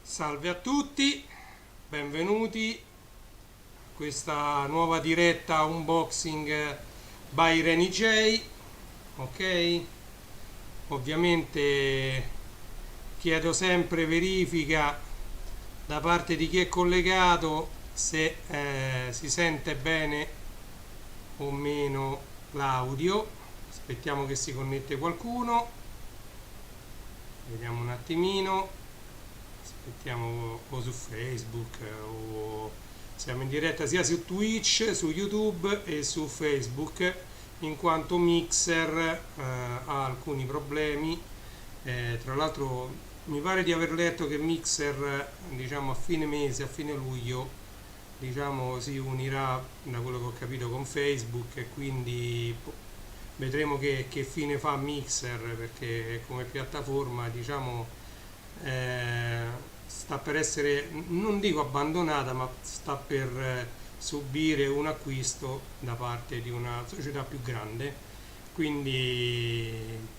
Salve a tutti, benvenuti a questa nuova diretta unboxing by Reni J. Ok, ovviamente chiedo sempre verifica da parte di chi è collegato se si sente bene o meno l'audio. Aspettiamo che si connette qualcuno, vediamo un attimino. Aspettiamo, o su Facebook, o siamo in diretta sia su Twitch, su YouTube e su Facebook, in quanto Mixer ha alcuni problemi. Tra l'altro mi pare di aver letto che Mixer, diciamo, a fine mese, a fine luglio, diciamo, si unirà, da quello che ho capito, con Facebook, e quindi vedremo che fine fa Mixer, perché come piattaforma, diciamo, sta per essere, non dico abbandonata, ma sta per subire un acquisto da parte di una società più grande. Quindi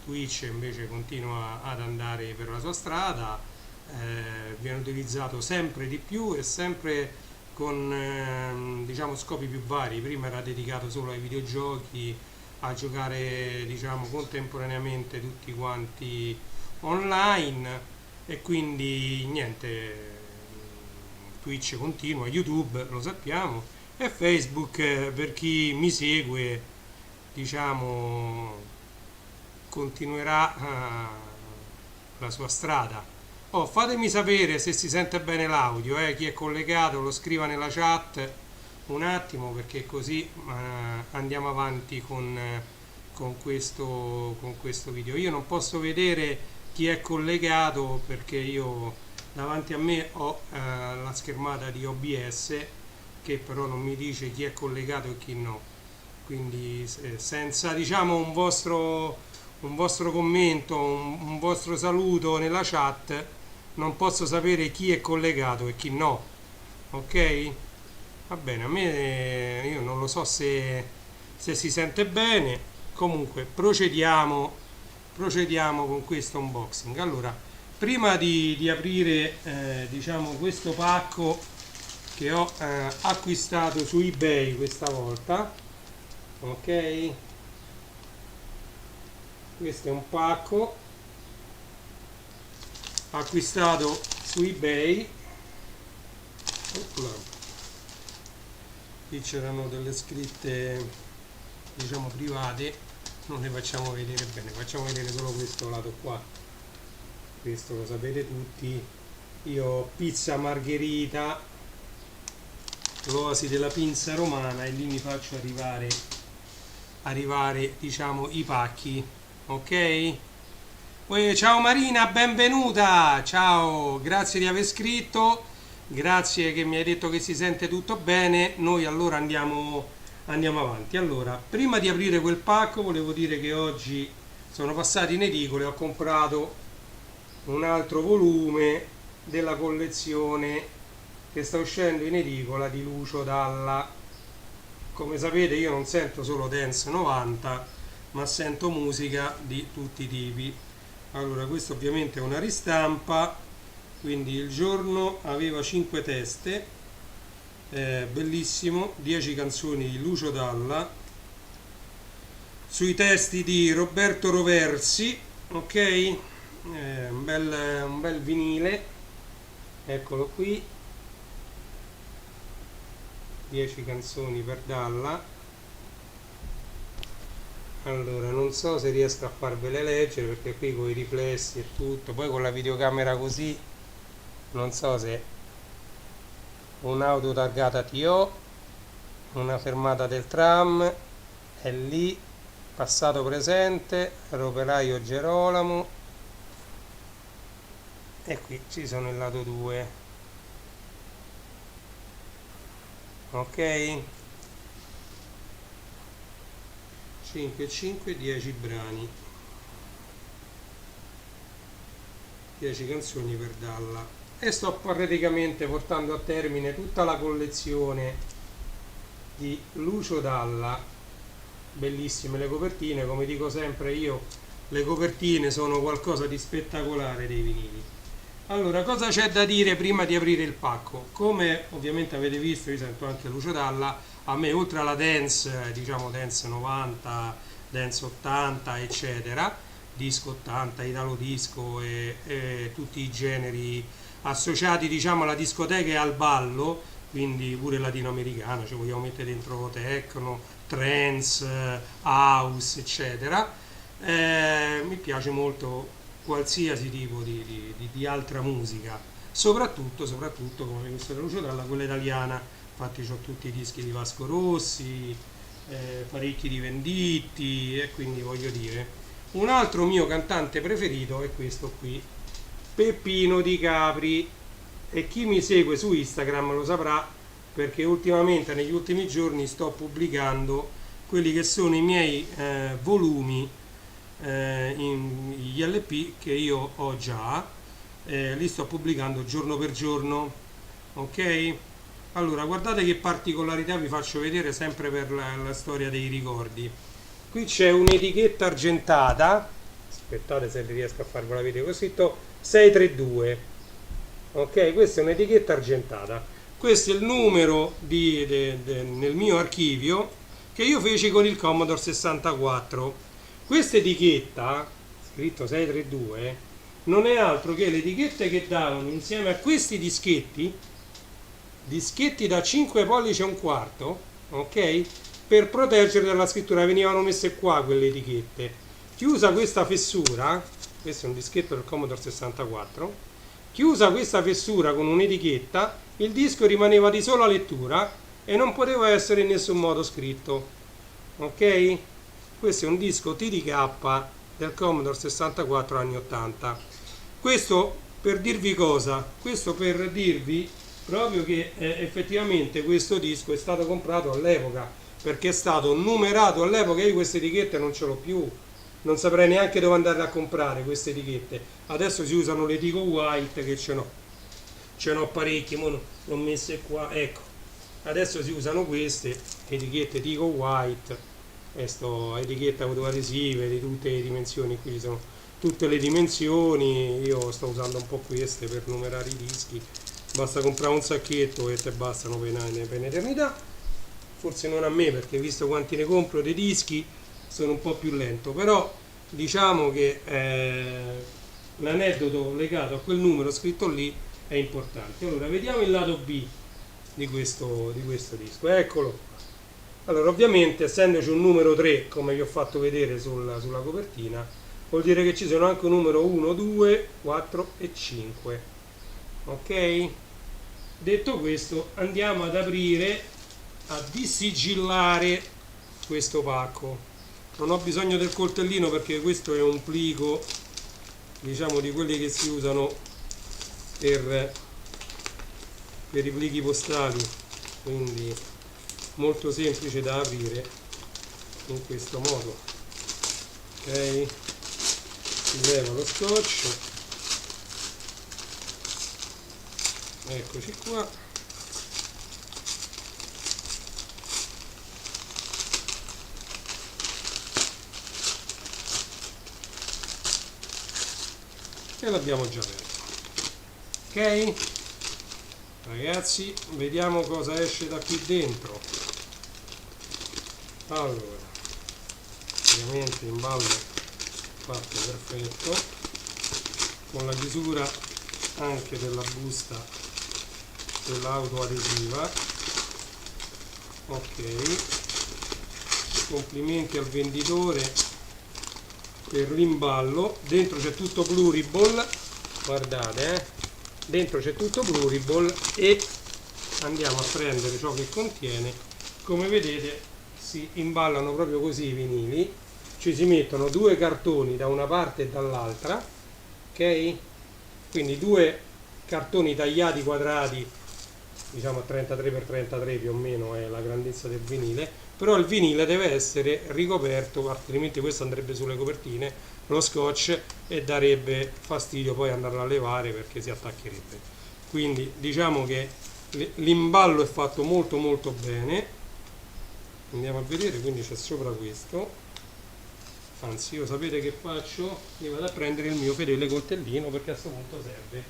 Twitch invece continua ad andare per la sua strada, viene utilizzato sempre di più e sempre con diciamo scopi più vari. Prima era dedicato solo ai videogiochi, a giocare, diciamo, contemporaneamente tutti quanti online, e quindi niente, Twitch continua, YouTube lo sappiamo, e Facebook, per chi mi segue, diciamo, continuerà la sua strada. Fatemi sapere se si sente bene l'audio, chi è collegato lo scriva nella chat un attimo, perché così andiamo avanti con questo video. Io non posso vedere chi è collegato perché io davanti a me ho la schermata di OBS, che però non mi dice chi è collegato e chi no. Quindi senza, diciamo, un vostro commento, un vostro saluto nella chat, non posso sapere chi è collegato e chi no. Ok? Va bene, a me, io non lo so se si sente bene. Comunque procediamo con questo unboxing. Allora, prima di aprire diciamo questo pacco che ho acquistato su eBay questa volta, ok, questo è un pacco acquistato su eBay. Eccola. Qui c'erano delle scritte, diciamo, private, non le facciamo vedere bene, facciamo vedere solo questo lato qua. Questo lo sapete tutti, io ho pizza margherita, l'oasi della pinza romana, e lì mi faccio arrivare diciamo i pacchi, ok? Ciao Marina, benvenuta, ciao, grazie di aver scritto, grazie che mi hai detto che si sente tutto bene. Noi allora andiamo avanti. Allora, prima di aprire quel pacco volevo dire che oggi sono passato in edicola e ho comprato un altro volume della collezione che sta uscendo in edicola di Lucio Dalla. Come sapete, io non sento solo Dance 90, ma sento musica di tutti i tipi. Allora, questo ovviamente è una ristampa, quindi il giorno aveva 5 teste, bellissimo, 10 canzoni di Lucio Dalla, sui testi di Roberto Roversi, ok? Un bel vinile, eccolo qui, 10 canzoni per Dalla. Allora, non so se riesco a farvele leggere, perché qui con i riflessi e tutto, poi con la videocamera così, non so se un'auto targata TO, una fermata del tram, è lì, passato presente, Ropelaio Gerolamo, e qui ci sono il lato 2, ok? 5 5 10 brani, 10 canzoni per Dalla, e sto praticamente portando a termine tutta la collezione di Lucio Dalla. Bellissime le copertine, come dico sempre io, le copertine sono qualcosa di spettacolare dei vinili. Allora, cosa c'è da dire prima di aprire il pacco? Come ovviamente avete visto, io sento anche luce dalla, a me oltre alla dance, diciamo dance 90, dance 80, eccetera, disco 80, italo disco e tutti i generi associati, diciamo, alla discoteca e al ballo, quindi pure latinoamericana, ci vogliamo mettere dentro techno, trance, house, eccetera. Mi piace molto qualsiasi tipo di altra musica, soprattutto come avete visto da Lucio Dalla, quella italiana. Infatti ho tutti i dischi di Vasco Rossi, parecchi di Venditti, e quindi voglio dire. Un altro mio cantante preferito è questo qui, Peppino Di Capri, e chi mi segue su Instagram lo saprà perché ultimamente, negli ultimi giorni, sto pubblicando quelli che sono i miei volumi, gli LP che io ho già, li sto pubblicando giorno per giorno, ok? Allora, guardate che particolarità vi faccio vedere sempre per la storia dei ricordi. Qui c'è un'etichetta argentata, aspettate se riesco a farvela vedere, ho scritto 632, ok? Questa è un'etichetta argentata, questo è il numero nel mio archivio che io feci con il Commodore 64. Questa etichetta, scritto 632, non è altro che le etichette che davano insieme a questi dischetti da 5 pollici e un quarto, ok? Per proteggere dalla scrittura venivano messe qua quelle etichette. Chiusa questa fessura, questo è un dischetto del Commodore 64, chiusa questa fessura con un'etichetta, il disco rimaneva di sola lettura e non poteva essere in nessun modo scritto, ok? Questo è un disco TDK del Commodore 64 anni 80. Questo per dirvi cosa? Questo per dirvi proprio che effettivamente questo disco è stato comprato all'epoca, perché è stato numerato all'epoca. Io queste etichette non ce l'ho più, non saprei neanche dove andare a comprare queste etichette. Adesso si usano le Tico White, che ce n'ho parecchie, l'ho messe qua, ecco. Adesso si usano queste etichette Tico White, sto etichetta autoadesive di tutte le dimensioni. Qui ci sono tutte le dimensioni, io sto usando un po' queste per numerare i dischi. Basta comprare un sacchetto e te bastano per un'eternità. Forse non a me, perché visto quanti ne compro dei dischi sono un po' più lento, però diciamo che l'aneddoto legato a quel numero scritto lì è importante. Allora vediamo il lato B di questo disco, eccolo. Allora, ovviamente, essendoci un numero 3, come vi ho fatto vedere sulla copertina, vuol dire che ci sono anche un numero 1, 2, 4 e 5. Ok? Detto questo, andiamo ad aprire, a dissigillare questo pacco. Non ho bisogno del coltellino perché questo è un plico, diciamo, di quelli che si usano per i plichi postali, quindi molto semplice da aprire in questo modo. Ok, si leva lo scotch, eccoci qua, e l'abbiamo già aperto. Ok ragazzi, vediamo cosa esce da qui dentro. Allora, ovviamente imballo fatto perfetto, con la chiusura anche della busta dell'auto adesiva. Ok, complimenti al venditore per l'imballo. Dentro c'è tutto pluriball, guardate, dentro c'è tutto pluriball, e andiamo a prendere ciò che contiene. Come vedete si imballano proprio così i vinili, ci si mettono due cartoni da una parte e dall'altra, ok? Quindi due cartoni tagliati quadrati, diciamo a 33x33 più o meno è la grandezza del vinile, però il vinile deve essere ricoperto, altrimenti questo andrebbe sulle copertine, lo scotch, e darebbe fastidio poi andarlo a levare perché si attaccherebbe. Quindi diciamo che l'imballo è fatto molto molto bene. Andiamo a vedere, quindi c'è sopra questo, anzi io sapete che faccio? Io vado a prendere il mio fedele coltellino, perché a questo punto serve.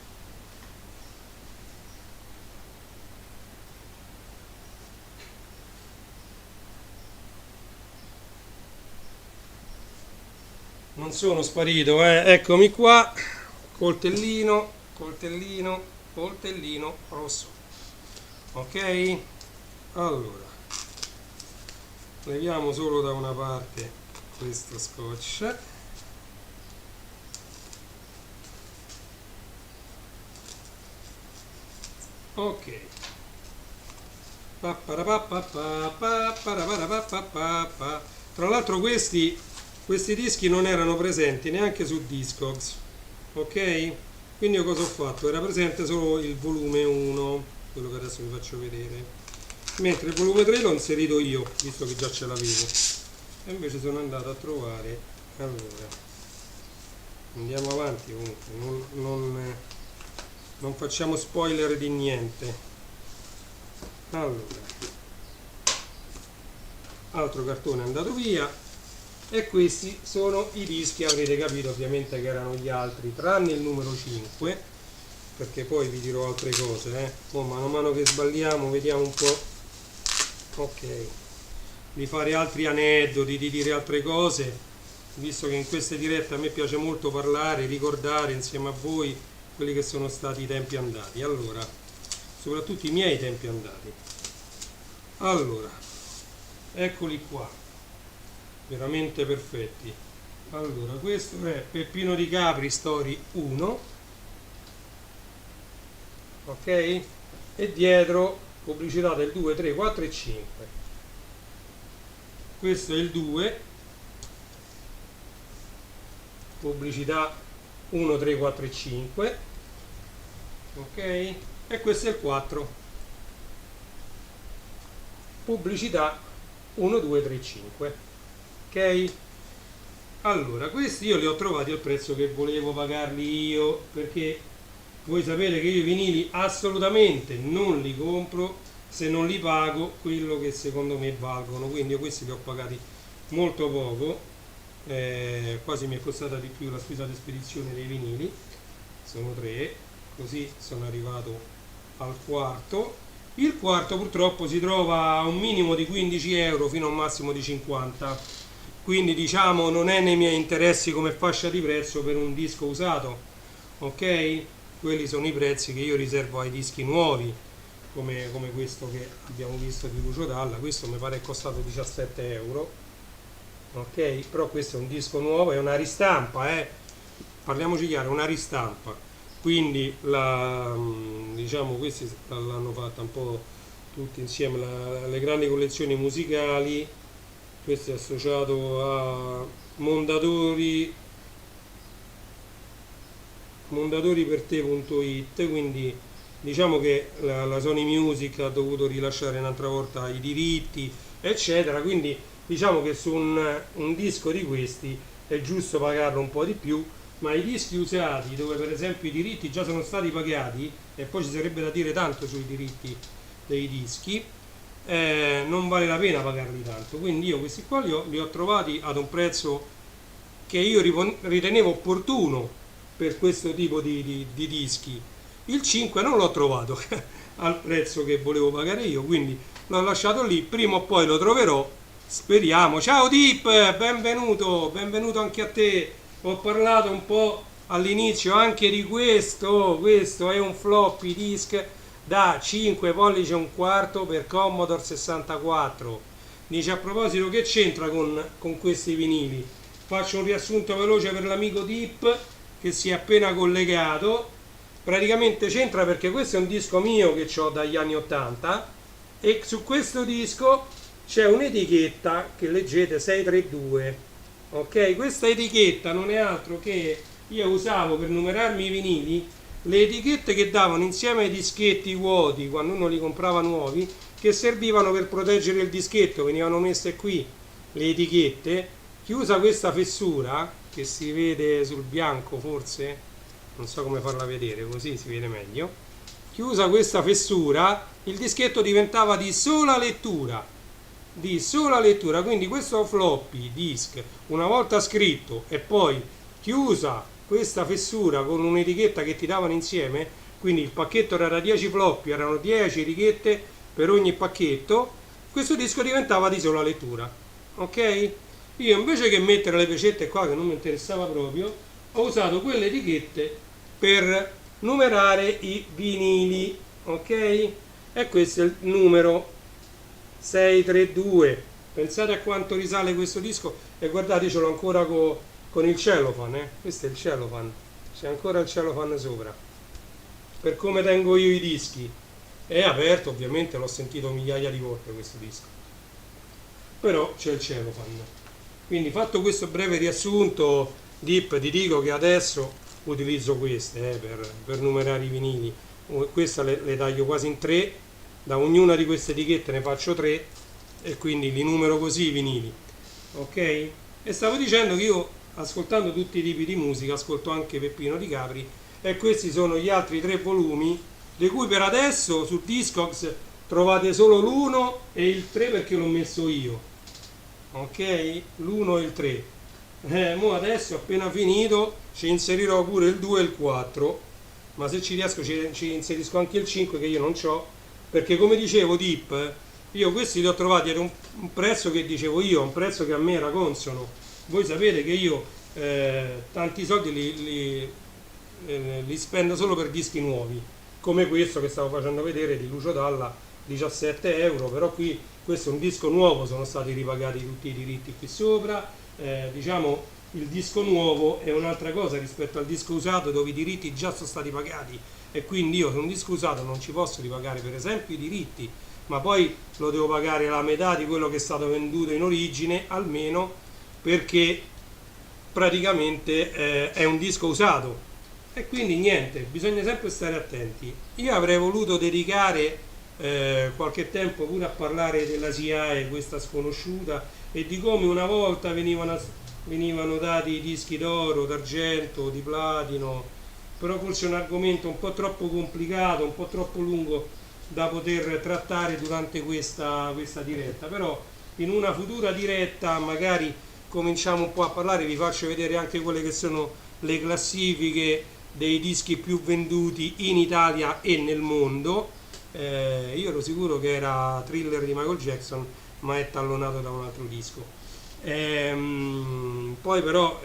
Non sono sparito, eccomi qua, coltellino, coltellino, coltellino rosso. Ok? Allora, leviamo solo da una parte questo scotch. Ok. Tra l'altro questi dischi non erano presenti neanche su Discogs, ok? Quindi io cosa ho fatto? Era presente solo il volume 1, quello che adesso vi faccio vedere, mentre il volume 3 l'ho inserito io, visto che già ce l'avevo, e invece sono andato a trovare. Allora, andiamo avanti comunque, non facciamo spoiler di niente. Allora, altro cartone è andato via, e questi sono i dischi, avrete capito ovviamente che erano gli altri, tranne il numero 5, perché poi vi dirò altre cose, Poi mano a mano che sbagliamo vediamo un po', ok, di fare altri aneddoti, di dire altre cose, visto che in queste dirette a me piace molto parlare, ricordare insieme a voi quelli che sono stati i tempi andati. Allora, soprattutto i miei tempi andati. Allora, eccoli qua, veramente perfetti. Allora, questo è Peppino di Capri Story 1, ok? E dietro pubblicità del 2, 3, 4 e 5. Questo è il 2, pubblicità 1, 3, 4 e 5, ok? E questo è il 4, pubblicità 1, 2, 3, 5, ok? Allora, questi io li ho trovati al prezzo che volevo pagarli io, perché voi sapete che io i vinili assolutamente non li compro se non li pago quello che secondo me valgono, quindi io questi li ho pagati molto poco, quasi mi è costata di più la spesa di spedizione dei vinili, sono 3, così sono arrivato al quarto. Il quarto purtroppo si trova a un minimo di 15 euro fino a un massimo di 50, quindi diciamo non è nei miei interessi come fascia di prezzo per un disco usato, ok? Quelli sono i prezzi che io riservo ai dischi nuovi, come questo che abbiamo visto di Lucio Dalla. Questo mi pare è costato 17 euro, ok? Però questo è un disco nuovo, è una ristampa, parliamoci chiaro, è una ristampa, quindi diciamo questi l'hanno fatta un po' tutti insieme, le grandi collezioni musicali. Questo è associato a Mondadori per te.it, quindi diciamo che la Sony Music ha dovuto rilasciare un'altra volta i diritti, eccetera, quindi diciamo che su un disco di questi è giusto pagarlo un po' di più, ma i dischi usati dove per esempio i diritti già sono stati pagati, e poi ci sarebbe da dire tanto sui diritti dei dischi, non vale la pena pagarli tanto. Quindi io questi qua li ho trovati ad un prezzo che io ritenevo opportuno per questo tipo di dischi. Il 5 non l'ho trovato al prezzo che volevo pagare io, quindi l'ho lasciato lì, prima o poi lo troverò, speriamo. Ciao Deep, benvenuto anche a te. Ho parlato un po' all'inizio anche di questo è un floppy disk da 5 pollici e un quarto per Commodore 64. Dice, a proposito, che c'entra con questi vinili? Faccio un riassunto veloce per l'amico Deep che si è appena collegato. Praticamente c'entra perché questo è un disco mio che ho dagli anni 80, e su questo disco c'è un'etichetta che leggete 632, ok? Questa etichetta non è altro che, io usavo per numerarmi i vinili le etichette che davano insieme ai dischetti vuoti quando uno li comprava nuovi, che servivano per proteggere il dischetto, venivano messe qui le etichette. Chiusa questa fessura che si vede sul bianco, forse non so come farla vedere, così si vede meglio. Chiusa questa fessura, il dischetto diventava di sola lettura, quindi questo floppy disk, una volta scritto e poi chiusa questa fessura con un'etichetta che ti davano insieme, quindi il pacchetto era da 10 floppy, erano 10 etichette per ogni pacchetto, questo disco diventava di sola lettura, ok? Io invece che mettere le pecette qua che non mi interessava proprio, ho usato quelle etichette per numerare i vinili, ok? E questo è il numero 632. Pensate a quanto risale questo disco e guardate, ce l'ho ancora con il cellophane, questo è il cellophane, c'è ancora il cellophane sopra. Per come tengo io i dischi, è aperto, ovviamente l'ho sentito migliaia di volte questo disco, però c'è il cellophane. Quindi fatto questo breve riassunto, Deep, ti dico che adesso utilizzo queste per numerare i vinili. Queste le taglio quasi in tre, da ognuna di queste etichette ne faccio tre e quindi li numero così i vinili. Ok? E stavo dicendo che io, ascoltando tutti i tipi di musica, ascolto anche Peppino Di Capri e questi sono gli altri tre volumi, di cui per adesso su Discogs trovate solo l'1 e il 3 perché l'ho messo io. Ok? L'1 e il 3. Mo adesso appena finito ci inserirò pure il 2 e il 4, ma se ci riesco ci inserisco anche il 5 che io non c'ho, perché come dicevo Deep, io questi li ho trovati ad un prezzo che dicevo io, un prezzo che a me era consono. Voi sapete che io tanti soldi li spendo solo per dischi nuovi, come questo che stavo facendo vedere di Lucio Dalla, 17 euro, però qui questo è un disco nuovo, sono stati ripagati tutti i diritti qui sopra, diciamo il disco nuovo è un'altra cosa rispetto al disco usato dove i diritti già sono stati pagati e quindi io su un disco usato non ci posso ripagare per esempio i diritti, ma poi lo devo pagare la metà di quello che è stato venduto in origine almeno, perché praticamente è un disco usato e quindi niente, bisogna sempre stare attenti. Io avrei voluto dedicare qualche tempo pure a parlare della SIAE, questa sconosciuta, e di come una volta venivano dati i dischi d'oro, d'argento, di platino, però forse è un argomento un po' troppo complicato, un po' troppo lungo da poter trattare durante questa diretta, però in una futura diretta magari cominciamo un po' a parlare, vi faccio vedere anche quelle che sono le classifiche dei dischi più venduti in Italia e nel mondo. Io ero sicuro che era Thriller di Michael Jackson, ma è tallonato da un altro disco. Poi però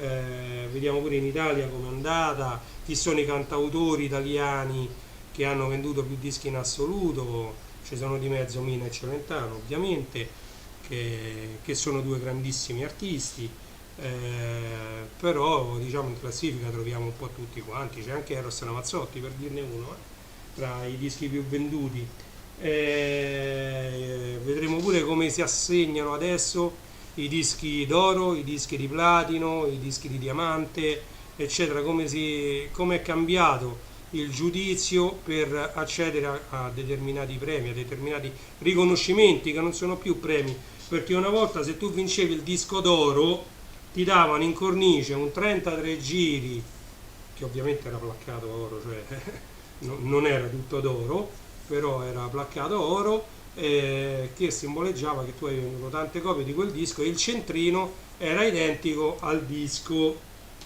vediamo pure in Italia come è andata, chi sono i cantautori italiani che hanno venduto più dischi in assoluto. Ci sono di mezzo Mina e Celentano ovviamente, che sono due grandissimi artisti, però diciamo in classifica troviamo un po' tutti quanti, c'è anche Eros Ramazzotti per dirne uno, tra i dischi più venduti. Vedremo pure come si assegnano adesso i dischi d'oro, i dischi di platino, i dischi di diamante, eccetera, come è cambiato il giudizio per accedere a determinati premi, a determinati riconoscimenti che non sono più premi, perché una volta se tu vincevi il disco d'oro ti davano in cornice un 33 giri, che ovviamente era placcato oro, cioè non era tutto d'oro, però era placcato oro, che simboleggiava che tu avevi venduto tante copie di quel disco e il centrino era identico al disco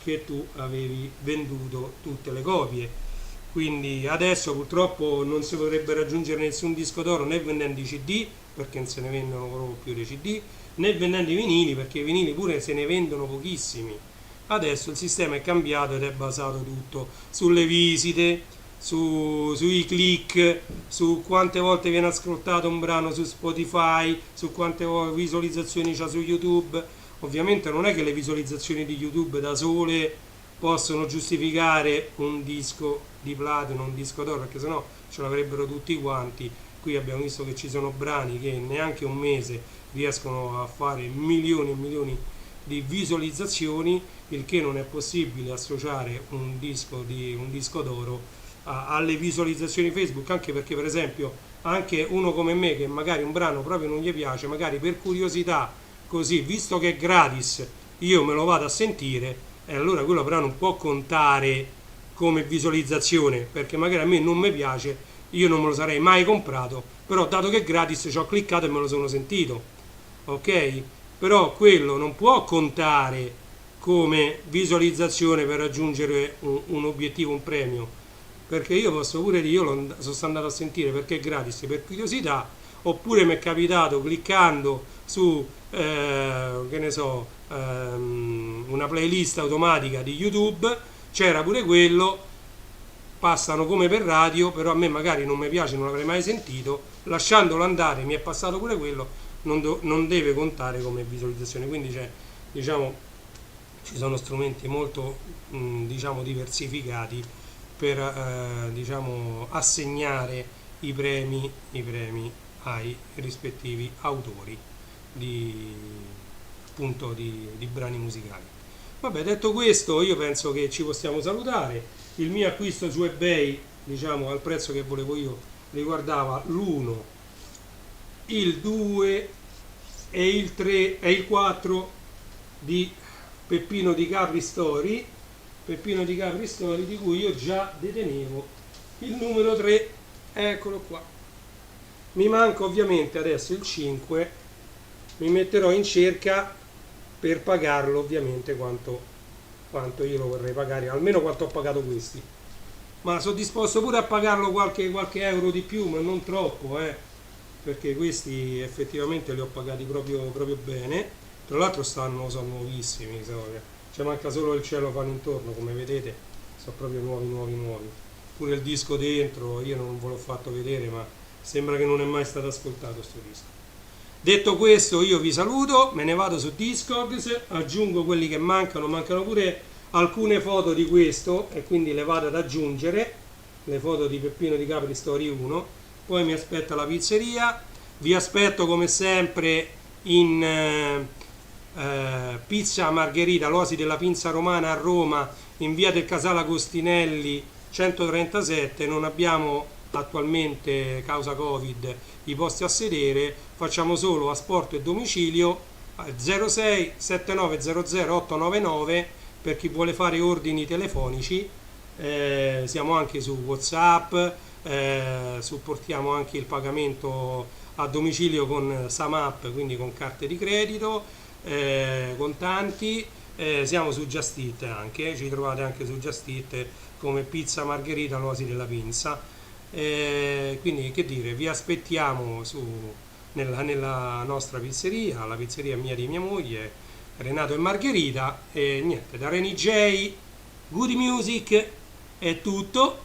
che tu avevi venduto tutte le copie. Quindi adesso purtroppo non si potrebbe raggiungere nessun disco d'oro né vendendo i CD, perché non se ne vendono proprio più dei CD, né vendendo i vinili, perché i vinili pure se ne vendono pochissimi. Adesso il sistema è cambiato ed è basato tutto sulle visite, sui click, su quante volte viene ascoltato un brano su Spotify, su quante visualizzazioni c'ha su YouTube. Ovviamente non è che le visualizzazioni di YouTube da sole possono giustificare un disco di platino, un disco d'oro, perché sennò ce l'avrebbero tutti quanti. Qui abbiamo visto che ci sono brani che in neanche un mese riescono a fare milioni e milioni di visualizzazioni, il che non è possibile associare un disco d'oro alle visualizzazioni Facebook, anche perché per esempio anche uno come me che magari un brano proprio non gli piace, magari per curiosità, così visto che è gratis io me lo vado a sentire, e allora quello però non può contare come visualizzazione, perché magari a me non mi piace, io non me lo sarei mai comprato, però dato che è gratis ci ho cliccato e me lo sono sentito, ok? Però quello non può contare come visualizzazione per raggiungere un obiettivo, un premio, perché io posso pure dire, io sono andato a sentire perché è gratis, per curiosità, oppure mi è capitato cliccando su che ne so, una playlist automatica di YouTube, c'era pure quello, passano come per radio, però a me magari non mi piace, non l'avrei mai sentito, lasciandolo andare mi è passato pure quello, non deve contare come visualizzazione, quindi c'è, diciamo, ci sono strumenti molto diciamo diversificati per diciamo assegnare i premi ai rispettivi autori di, appunto di brani musicali. Vabbè, detto questo, io penso che ci possiamo salutare. Il mio acquisto su eBay, diciamo al prezzo che volevo io, riguardava l'1, il 2 e il 3 e il 4 di Peppino di Capri Story, di cui io già detenevo il numero 3, eccolo qua. Mi manca ovviamente adesso il 5, mi metterò in cerca per pagarlo ovviamente quanto io lo vorrei pagare, almeno quanto ho pagato questi. Ma sono disposto pure a pagarlo qualche euro di più, ma non troppo, perché questi effettivamente li ho pagati proprio bene. Tra l'altro sono nuovissimi, c'è manca solo il cellophane intorno, come vedete, sono proprio nuovi. Pure il disco dentro, io non ve l'ho fatto vedere, ma sembra che non è mai stato ascoltato sto disco. Detto questo, io vi saluto, me ne vado su Discogs, aggiungo quelli che mancano pure alcune foto di questo e quindi le vado ad aggiungere, le foto di Peppino di Capri Story 1, poi mi aspetta la pizzeria, vi aspetto come sempre in Pizza Margherita, l'oasi della Pinza Romana a Roma, in via del Casale Agostinelli 137, non abbiamo attualmente causa Covid i posti a sedere, facciamo solo asporto e domicilio 06 7900 899 per chi vuole fare ordini telefonici, siamo anche su WhatsApp, supportiamo anche il pagamento a domicilio con SAMAP, quindi con carte di credito, contanti, siamo su Just Eat anche, ci trovate anche su Just Eat come Pizza Margherita, l'oasi della pinza. Quindi che dire, vi aspettiamo nella nostra pizzeria, la pizzeria mia di mia moglie, Renato e Margherita, e niente, da Reni J, Good Music è tutto.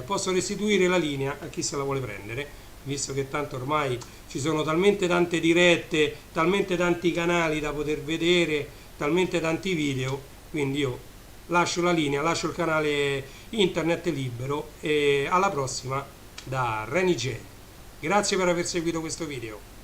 Posso restituire la linea a chi se la vuole prendere, visto che tanto ormai ci sono talmente tante dirette, talmente tanti canali da poter vedere, talmente tanti video, quindi io lascio la linea, lascio il canale internet libero e alla prossima da Reni J. Grazie per aver seguito questo video.